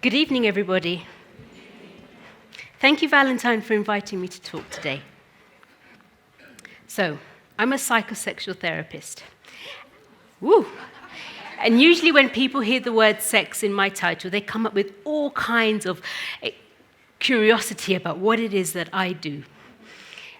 Good evening, everybody. Thank you, Valentine, for inviting me to talk today. So, I'm a psychosexual therapist. Woo! And usually when people hear the word sex in my title, they come up with all kinds of curiosity about what it is that I do.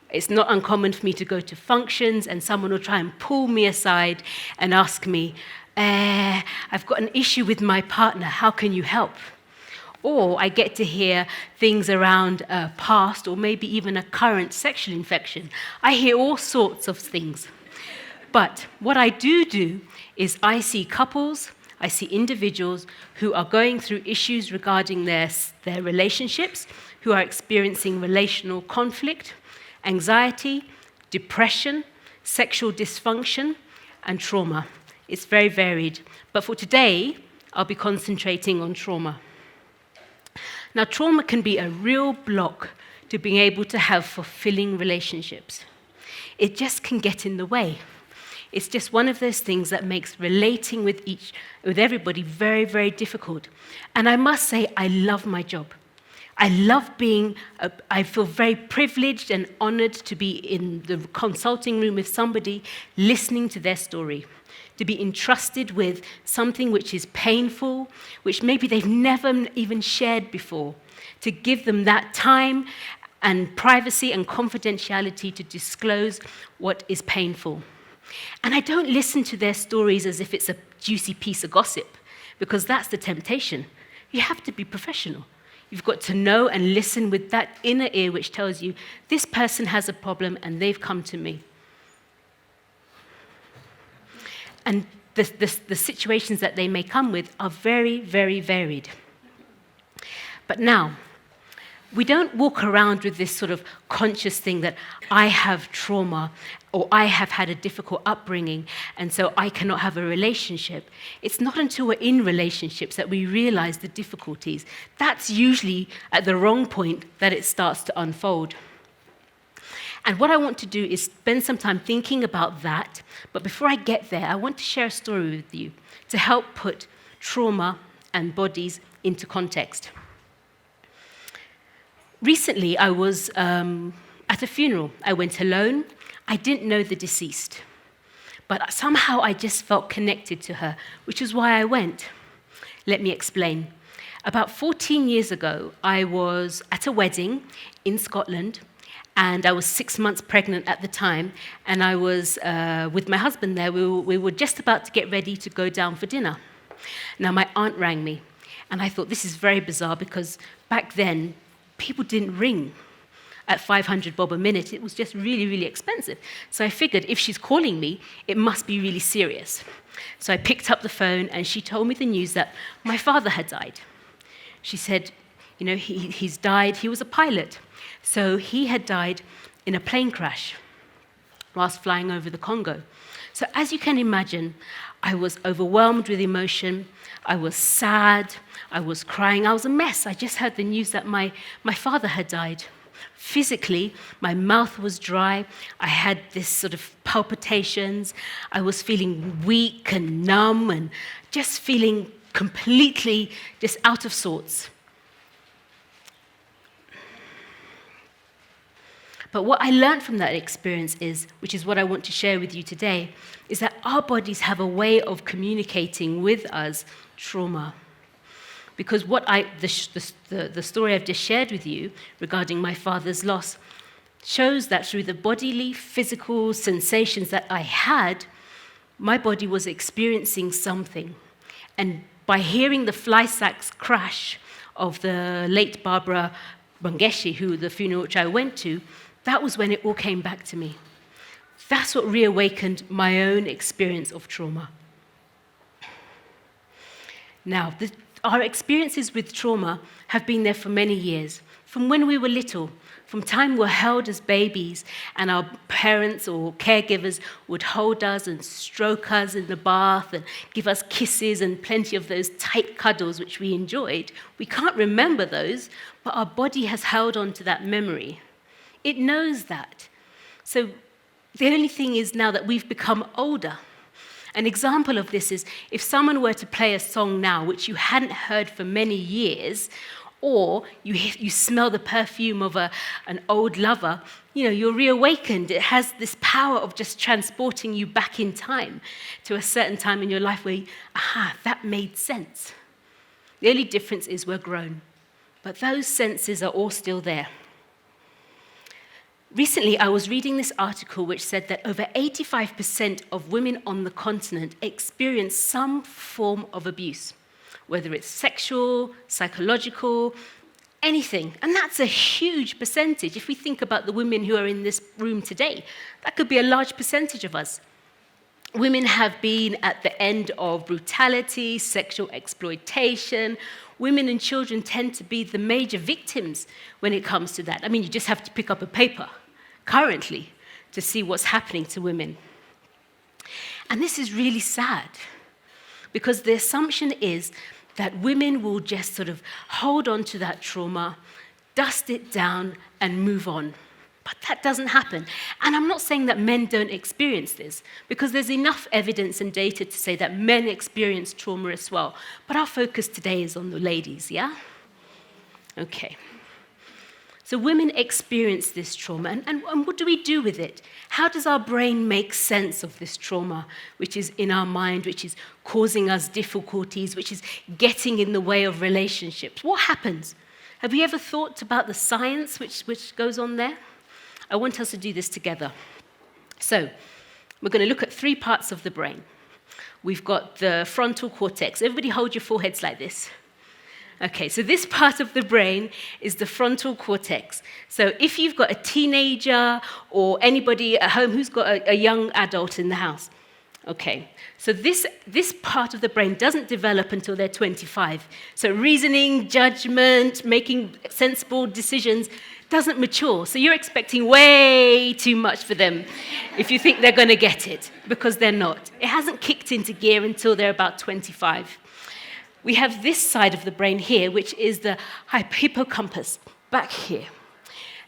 It's not uncommon for me to go to functions and someone will try and pull me aside and ask me, I've got an issue with my partner, how can you help? Or I get to hear things around a past or maybe even a current sexual infection. I hear all sorts of things. But what I do is I see couples, I see individuals who are going through issues regarding their relationships, who are experiencing relational conflict, anxiety, depression, sexual dysfunction, and trauma. It's very varied. But for today, I'll be concentrating on trauma. Now, trauma can be a real block to being able to have fulfilling relationships. It just can get in the way. It's just one of those things that makes relating with everybody very, very difficult. And I must say, I love my job. I feel very privileged and honored to be in the consulting room with somebody listening to their story, to be entrusted with something which is painful, which maybe they've never even shared before, to give them that time and privacy and confidentiality to disclose what is painful. And I don't listen to their stories as if it's a juicy piece of gossip, because that's the temptation. You have to be professional. You've got to know and listen with that inner ear which tells you, this person has a problem and they've come to me. And the situations that they may come with are very, very varied. But now, we don't walk around with this sort of conscious thing that I have trauma or I have had a difficult upbringing and so I cannot have a relationship. It's not until we're in relationships that we realize the difficulties. That's usually at the wrong point that it starts to unfold. And what I want to do is spend some time thinking about that, but before I get there, I want to share a story with you to help put trauma and bodies into context. Recently, I was at a funeral. I went alone. I didn't know the deceased, but somehow I just felt connected to her, which is why I went. Let me explain. About 14 years ago, I was at a wedding in Scotland, and I was 6 months pregnant at the time, and I was with my husband there. We were just about to get ready to go down for dinner. Now, my aunt rang me, and I thought, this is very bizarre, because back then, people didn't ring at 500 bob a minute. It was just really, really expensive. So I figured if she's calling me, it must be really serious. So I picked up the phone, and she told me the news that my father had died. She said, he's died. He was a pilot. So he had died in a plane crash whilst flying over the Congo. So as you can imagine, I was overwhelmed with emotion. I was sad. I was crying. I was a mess. I just heard the news that my father had died. Physically, my mouth was dry. I had this sort of palpitations. I was feeling weak and numb and just feeling completely just out of sorts. But what I learned from that experience is, which is what I want to share with you today, is that our bodies have a way of communicating with us trauma. Because the story I've just shared with you regarding my father's loss shows that through the bodily, physical sensations that I had, my body was experiencing something. And by hearing the fly sacks crash of the late Barbara Bangeshi, the funeral which I went to, that was when it all came back to me. That's what reawakened my own experience of trauma. Now, our experiences with trauma have been there for many years, from when we were little, from time we were held as babies and our parents or caregivers would hold us and stroke us in the bath and give us kisses and plenty of those tight cuddles which we enjoyed. We can't remember those, but our body has held on to that memory. It knows that. So the only thing is now that we've become older An example of this is if someone were to play a song now which you hadn't heard for many years, or you smell the perfume of an old lover, you're reawakened. It has this power of just transporting you back in time to a certain time in your life where, that made sense. The only difference is we're grown, but those senses are all still there. Recently, I was reading this article which said that over 85% of women on the continent experience some form of abuse, whether it's sexual, psychological, anything. And that's a huge percentage. If we think about the women who are in this room today, that could be a large percentage of us. Women have been at the end of brutality, sexual exploitation. Women and children tend to be the major victims when it comes to that. I mean, you just have to pick up a paper currently to see what's happening to women. And this is really sad, because the assumption is that women will just sort of hold on to that trauma, dust it down, and move on. But that doesn't happen. And I'm not saying that men don't experience this, because there's enough evidence and data to say that men experience trauma as well. But our focus today is on the ladies, yeah? Okay. So women experience this trauma, and what do we do with it? How does our brain make sense of this trauma, which is in our mind, which is causing us difficulties, which is getting in the way of relationships? What happens? Have you ever thought about the science which goes on there? I want us to do this together. So we're going to look at 3 parts of the brain. We've got the frontal cortex. Everybody hold your foreheads like this. Okay, so this part of the brain is the frontal cortex. So if you've got a teenager or anybody at home who's got a young adult in the house, okay, so this part of the brain doesn't develop until they're 25. So reasoning, judgment, making sensible decisions doesn't mature. So you're expecting way too much for them if you think they're going to get it, because they're not. It hasn't kicked into gear until they're about 25. We have this side of the brain here, which is the hippocampus, back here.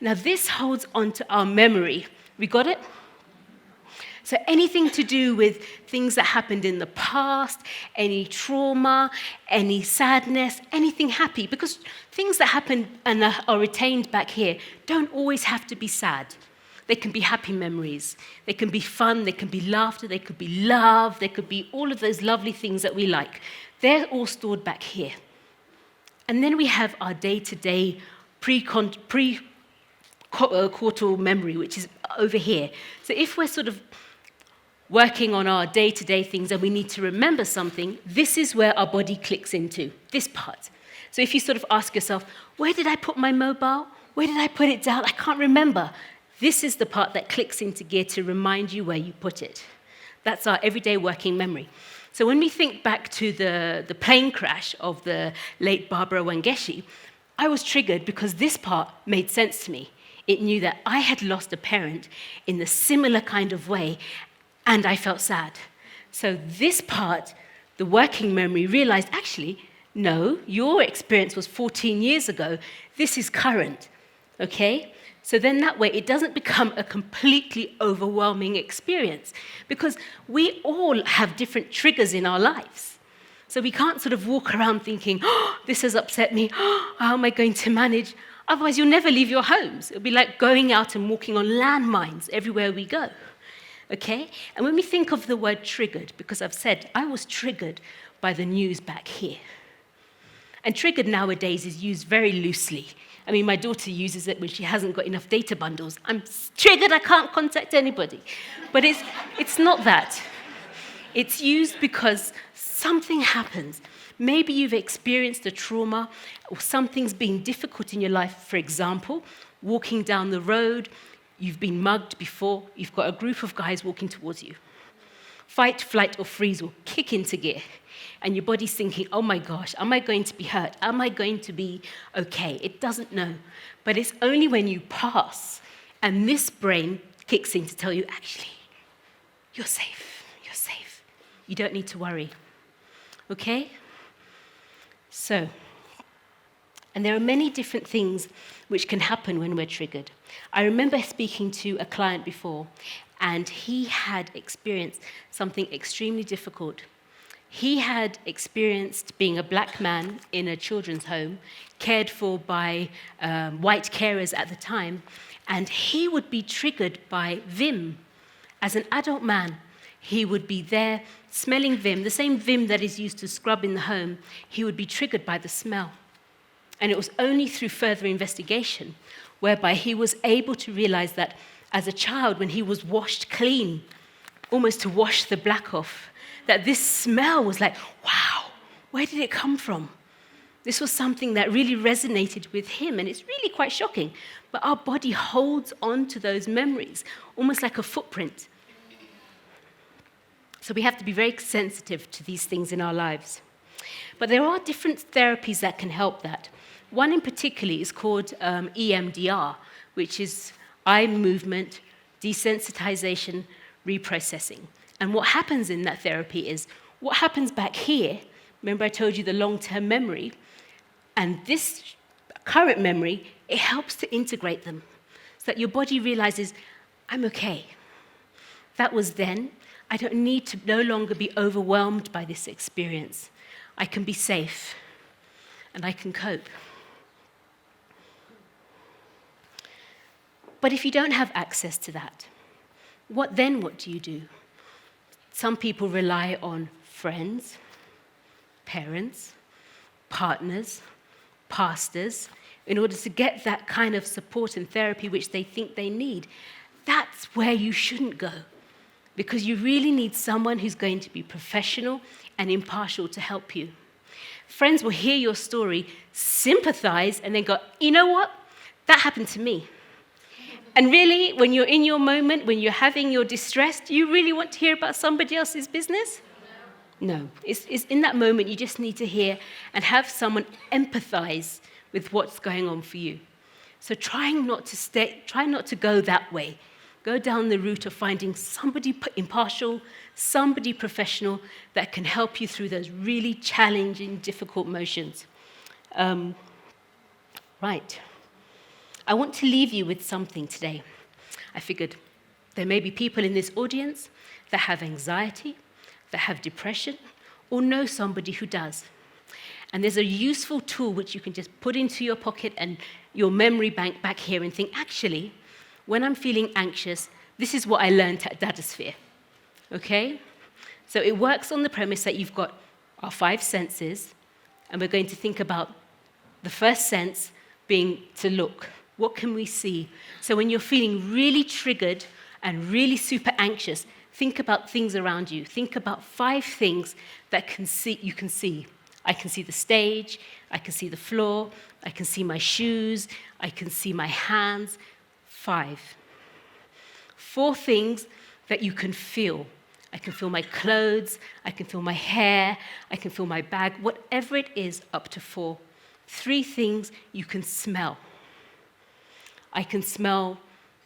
Now, this holds on to our memory. We got it? So anything to do with things that happened in the past, any trauma, any sadness, anything happy, because things that happen and are retained back here don't always have to be sad. They can be happy memories. They can be fun. They can be laughter. They could be love. They could be all of those lovely things that we like. They're all stored back here. And then we have our day-to-day pre-cortical memory, which is over here. So if we're sort of working on our day-to-day things and we need to remember something, this is where our body clicks into, this part. So if you sort of ask yourself, where did I put my mobile? Where did I put it down? I can't remember. This is the part that clicks into gear to remind you where you put it. That's our everyday working memory. So when we think back to the plane crash of the late Barbara Wangeshi, I was triggered because this part made sense to me. It knew that I had lost a parent in the similar kind of way, and I felt sad. So this part, the working memory, realized, actually, no, your experience was 14 years ago. This is current, okay? So then that way, it doesn't become a completely overwhelming experience, because we all have different triggers in our lives. So we can't sort of walk around thinking, this has upset me, how am I going to manage? Otherwise, you'll never leave your homes. It'll be like going out and walking on landmines everywhere we go, okay? And when we think of the word triggered, because I've said I was triggered by the news back here. And triggered nowadays is used very loosely. I mean, my daughter uses it when she hasn't got enough data bundles. I'm triggered, I can't contact anybody. But it's not that. It's used because something happens. Maybe you've experienced a trauma, or something's been difficult in your life. For example, walking down the road, you've been mugged before, you've got a group of guys walking towards you. Fight, flight, or freeze will kick into gear. And your body's thinking, oh my gosh, am I going to be hurt? Am I going to be okay? It doesn't know. But it's only when you pass and this brain kicks in to tell you, actually, you're safe. You're safe. You don't need to worry. Okay? So, and there are many different things which can happen when we're triggered. I remember speaking to a client before, and he had experienced something extremely difficult. He had experienced being a black man in a children's home, cared for by white carers at the time, and he would be triggered by vim. As an adult man, he would be there smelling vim, the same vim that is used to scrub in the home. He would be triggered by the smell. And it was only through further investigation whereby he was able to realize that as a child, when he was washed clean, almost to wash the black off, that this smell was like, wow, where did it come from? This was something that really resonated with him, and it's really quite shocking. But our body holds on to those memories, almost like a footprint. So we have to be very sensitive to these things in our lives. But there are different therapies that can help that. One in particular is called EMDR, which is eye movement, desensitization, reprocessing. And what happens in that therapy is, what happens back here, remember I told you the long-term memory, and this current memory, it helps to integrate them so that your body realizes, I'm okay. That was then. I don't need to no longer be overwhelmed by this experience. I can be safe, and I can cope. But if you don't have access to that, what do you do? Some people rely on friends, parents, partners, pastors, in order to get that kind of support and therapy which they think they need. That's where you shouldn't go, because you really need someone who's going to be professional and impartial to help you. Friends will hear your story, sympathize, and then go, you know what? That happened to me. And really, when you're in your moment, when you're having your distress, do you really want to hear about somebody else's business? No. It's in that moment you just need to hear and have someone empathize with what's going on for you. So try not to go that way. Go down the route of finding somebody impartial, somebody professional that can help you through those really challenging, difficult motions. Right. I want to leave you with something today. I figured there may be people in this audience that have anxiety, that have depression, or know somebody who does. And there's a useful tool which you can just put into your pocket and your memory bank back here and think, actually, when I'm feeling anxious, this is what I learned at Dadasphere. Okay? So it works on the premise that you've got our 5 senses, and we're going to think about the first sense being to look. What can we see? So when you're feeling really triggered and really super anxious, think about things around you. Think about 5 things that you can see. I can see the stage, I can see the floor, I can see my shoes, I can see my hands. 5. 4 things that you can feel. I can feel my clothes, I can feel my hair, I can feel my bag, whatever it is, up to 4. 3 things you can smell. I can smell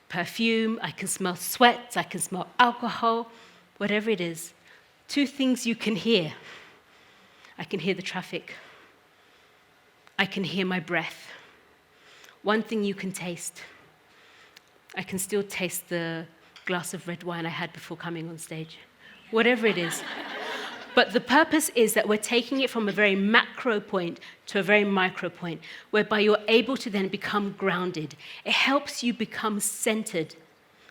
perfume, I can smell sweat, I can smell alcohol, whatever it is. 2 things you can hear. I can hear the traffic. I can hear my breath. 1 thing you can taste. I can still taste the glass of red wine I had before coming on stage. Whatever it is. But the purpose is that we're taking it from a very macro point to a very micro point, whereby you're able to then become grounded. It helps you become centered,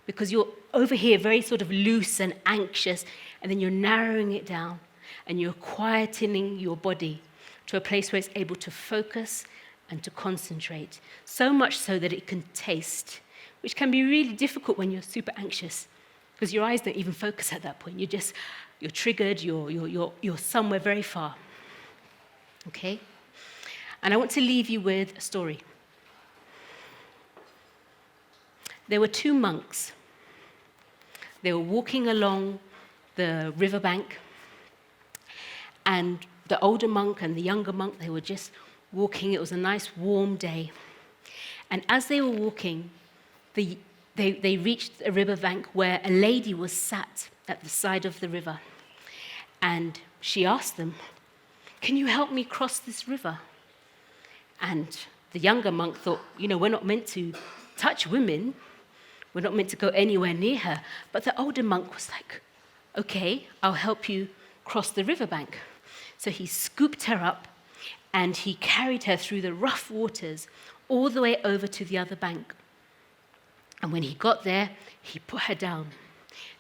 because you're over here very sort of loose and anxious, and then you're narrowing it down, and you're quietening your body to a place where it's able to focus and to concentrate, so much so that it can taste, which can be really difficult when you're super anxious, because your eyes don't even focus at that point. You're triggered, you're somewhere very far. Okay? And I want to leave you with a story. There were 2 monks. They were walking along the riverbank, and the older monk and the younger monk, they were just walking. It was a nice warm day. And as they were walking, they reached a riverbank where a lady was sat at the side of the river. And she asked them, "Can you help me cross this river?" And the younger monk thought, we're not meant to touch women. We're not meant to go anywhere near her. But the older monk was like, okay, I'll help you cross the riverbank. So he scooped her up and he carried her through the rough waters all the way over to the other bank. And when he got there, he put her down.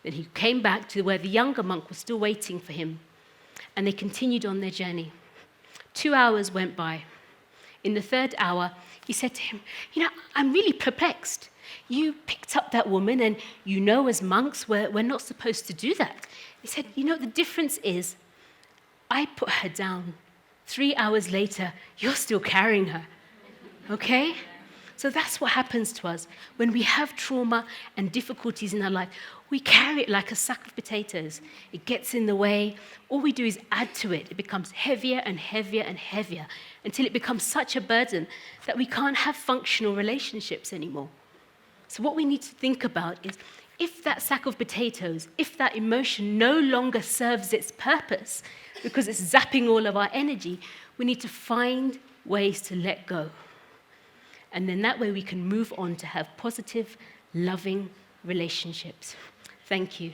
Then he came back to where the younger monk was still waiting for him, and they continued on their journey. 2 hours went by. In the 3rd hour, he said to him, I'm really perplexed. You picked up that woman, and as monks, we're not supposed to do that. He said, the difference is I put her down. 3 hours later, you're still carrying her. Okay? So that's what happens to us. When we have trauma and difficulties in our life, we carry it like a sack of potatoes. It gets in the way. All we do is add to it. It becomes heavier and heavier and heavier until it becomes such a burden that we can't have functional relationships anymore. So what we need to think about is, if that sack of potatoes, if that emotion no longer serves its purpose because it's zapping all of our energy, we need to find ways to let go. And then that way we can move on to have positive, loving relationships. Thank you.